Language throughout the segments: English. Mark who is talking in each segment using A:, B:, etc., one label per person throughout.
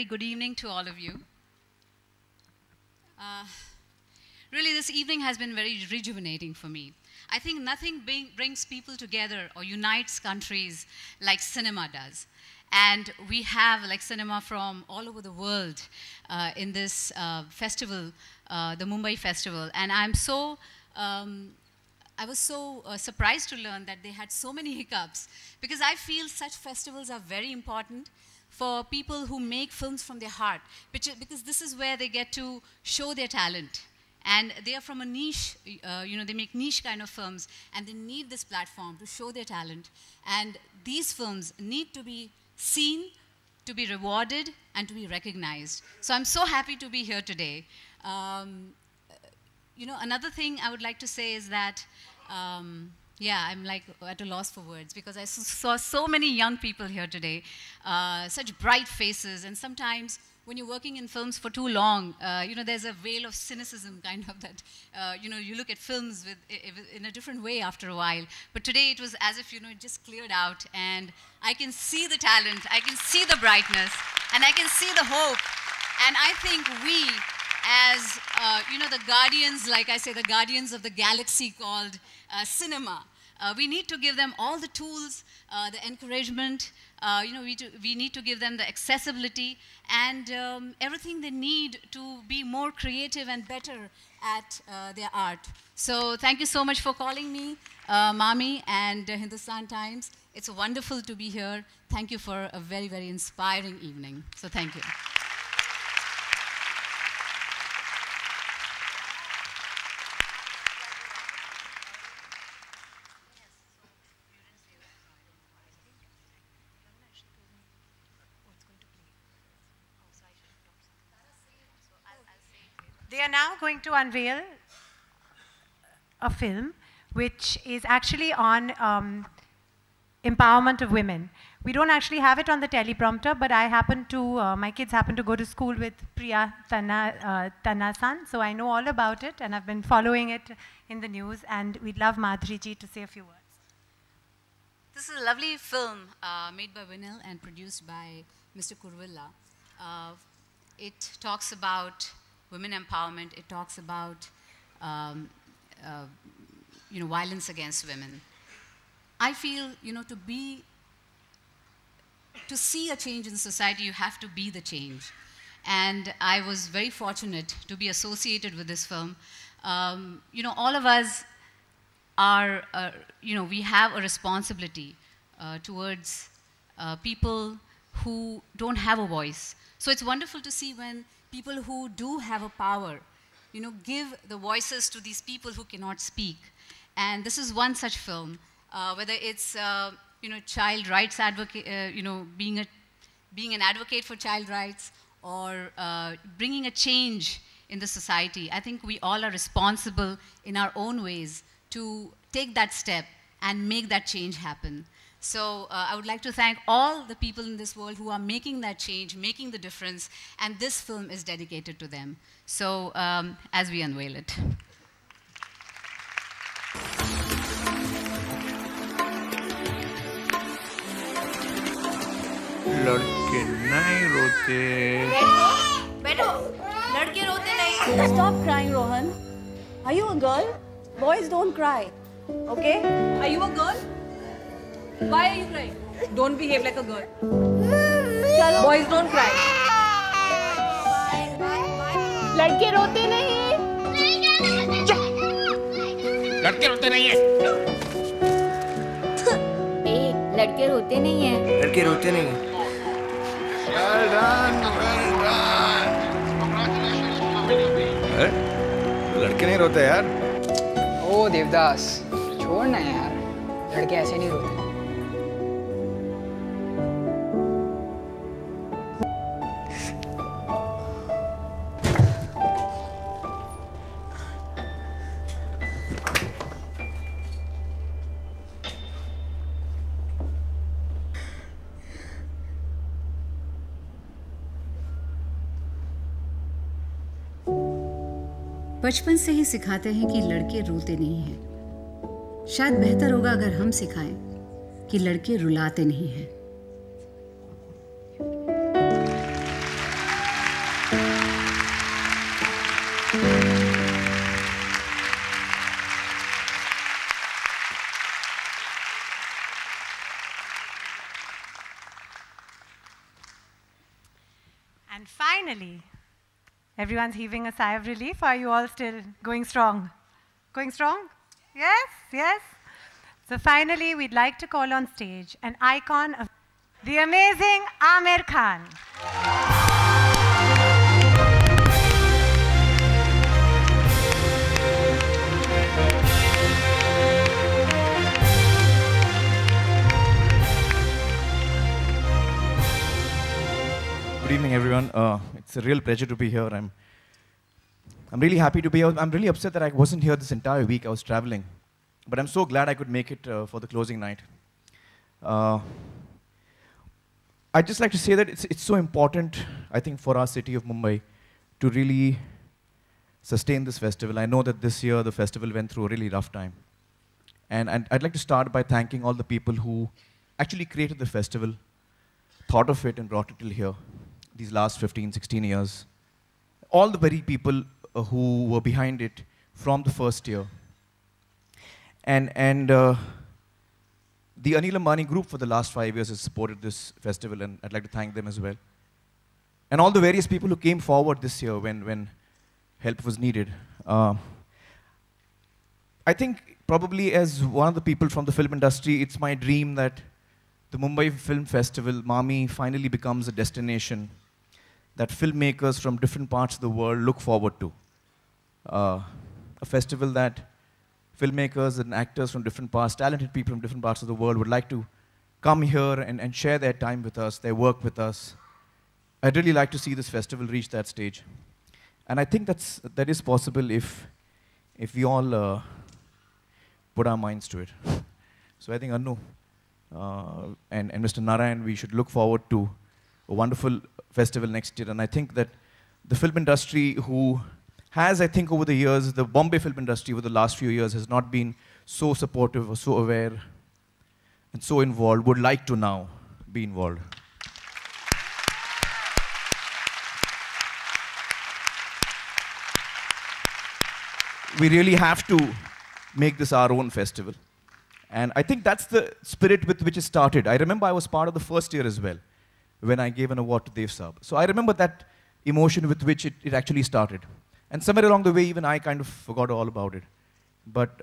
A: good evening to all of you. Really, this evening has been very rejuvenating for me. I think nothing brings people together or unites countries like cinema does. And we have like cinema from all over the world in this festival, the Mumbai Festival. And I was so surprised to learn that they had so many hiccups, because I feel such festivals are very important for people who make films from their heart, because this is where they get to show their talent. And they are from a niche, they make niche kind of films, and they need this platform to show their talent. And these films need to be seen, to be rewarded, and to be recognized. So I'm so happy to be here today. Another thing I would like to say is that, I'm like at a loss for words, because I saw so many young people here today, such bright faces, and sometimes when you're working in films for too long, there's a veil of cynicism kind of that, you look at films in a different way after a while. But today it was as if, it just cleared out, and I can see the talent, I can see the brightness, and I can see the hope. And I think we, as, the guardians, like I say, the guardians of the galaxy called cinema, we need to give them all the tools, the encouragement, we need to give them the accessibility and everything they need to be more creative and better at their art. So thank you so much for calling me, Mami and Hindustan Times. It's wonderful to be here. Thank you for a very, very inspiring evening. So thank you.
B: They are now going to unveil a film which is actually on empowerment of women. We don't actually have it on the teleprompter, but my kids happen to go to school with Priya Tanna-san, so I know all about it, and I've been following it in the news, and we'd love Madhuri ji to say a few words.
A: This is a lovely film made by Vinil and produced by Mr. Kurvilla. It talks about women empowerment. It talks about violence against women. I feel to see a change in society, you have to be the change. And I was very fortunate to be associated with this film. All of us are, we have a responsibility towards people who don't have a voice. So it's wonderful to see when people who do have a power, give the voices to these people who cannot speak. And this is one such film, whether it's, child rights advocate, being an advocate for child rights, or bringing a change in the society. I think we all are responsible in our own ways to take that step and make that change happen. So I would like to thank all the people in this world who are making that change, making the difference, and this film is dedicated to them. So as we unveil it.
C: लड़के नहीं रोते.
D: बैठो. लड़के रोते नहीं. Stop crying, Rohan. Are you a girl? Boys don't cry. Okay? Are you a girl? Why are you crying? Don't behave like a girl. Boys don't cry. लड़के रोते नहीं.
C: लड़के रोते नहीं है.
D: लड़के रोते नहीं हैं.
E: लड़के रोते नहीं हैं.
C: Well done, well done.
E: लड़के नहीं रोते यार.
F: ओ देवदास, छोड़ ना यार. लड़के ऐसे नहीं रोते.
G: बचपन से ही सिखाते हैं कि लड़के रोते नहीं हैं। शायद बेहतर होगा अगर हम सिखाएं कि लड़के रुलाते नहीं हैं।
B: finally, everyone's heaving a sigh of relief. Are you all still going strong? Going strong? Yes, yes. So finally, we'd like to call on stage an icon of the amazing Aamir Khan.
E: Good evening, everyone. It's a real pleasure to be here. I'm really happy to be here. I'm really upset that I wasn't here this entire week. I was traveling. But I'm so glad I could make it for the closing night. I'd just like to say that it's so important, I think, for our city of Mumbai to really sustain this festival. I know that this year the festival went through a really rough time. And I'd like to start by thanking all the people who actually created the festival, thought of it and brought it till here, these last 15, 16 years. All the very people who were behind it from the first year. And the Anil Ambani group for the last 5 years has supported this festival, and I'd like to thank them as well. And all the various people who came forward this year when help was needed. I think probably as one of the people from the film industry, it's my dream that the Mumbai Film Festival, MAMI, finally becomes a destination that filmmakers from different parts of the world look forward to. A festival that filmmakers and actors from different parts, talented people from different parts of the world would like to come here and share their time with us, their work with us. I'd really like to see this festival reach that stage. And I think that is possible if we all put our minds to it. So I think Anu and Mr. Narayan, we should look forward to a wonderful festival next year. And I think that the film industry who has, I think over the years, the Bombay film industry over the last few years has not been so supportive or so aware and so involved, would like to now be involved. We really have to make this our own festival. And I think that's the spirit with which it started. I remember I was part of the first year as well, when I gave an award to Dev Saab. So I remember that emotion with which it actually started. And somewhere along the way, even I kind of forgot all about it. But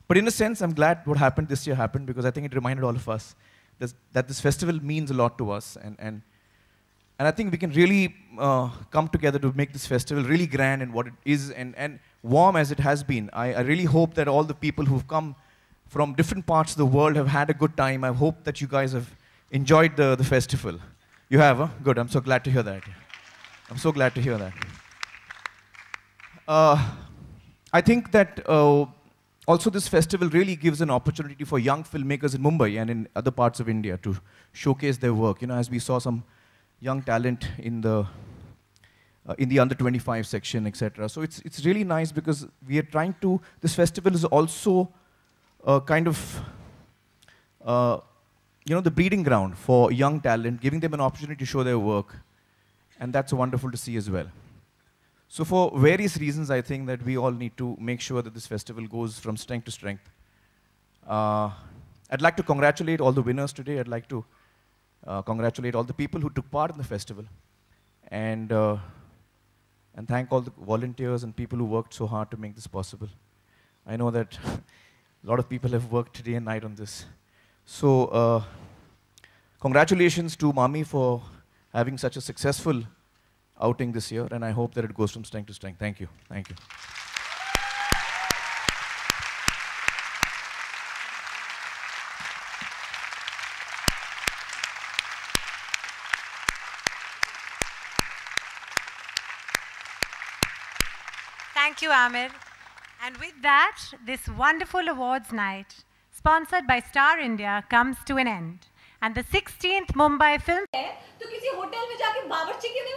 E: in a sense, I'm glad what happened this year happened, because I think it reminded all of us that this festival means a lot to us. And I think we can really come together to make this festival really grand in what it is and warm as it has been. I really hope that all the people who've come from different parts of the world have had a good time. I hope that you guys have enjoyed the festival. You have, huh? Good, I'm so glad to hear that. I'm so glad to hear that. I think that also this festival really gives an opportunity for young filmmakers in Mumbai and in other parts of India to showcase their work. You know, as we saw some young talent in the under 25 section, etc. So it's really nice because we are trying to, this festival is also kind of, the breeding ground for young talent, giving them an opportunity to show their work. And that's wonderful to see as well. So for various reasons, I think that we all need to make sure that this festival goes from strength to strength. I'd like to congratulate all the winners today. I'd like to congratulate all the people who took part in the festival. And thank all the volunteers and people who worked so hard to make this possible. I know that a lot of people have worked day and night on this. So congratulations to MAMI for having such a successful outing this year, and I hope that it goes from strength to strength. Thank you. Thank you.
B: Thank you, Aamir. And with that, this wonderful awards night, sponsored by Star India, comes to an end. And the 16th Mumbai Film...
D: तो किसी hotel में जाके बावर्ची क्यों नहीं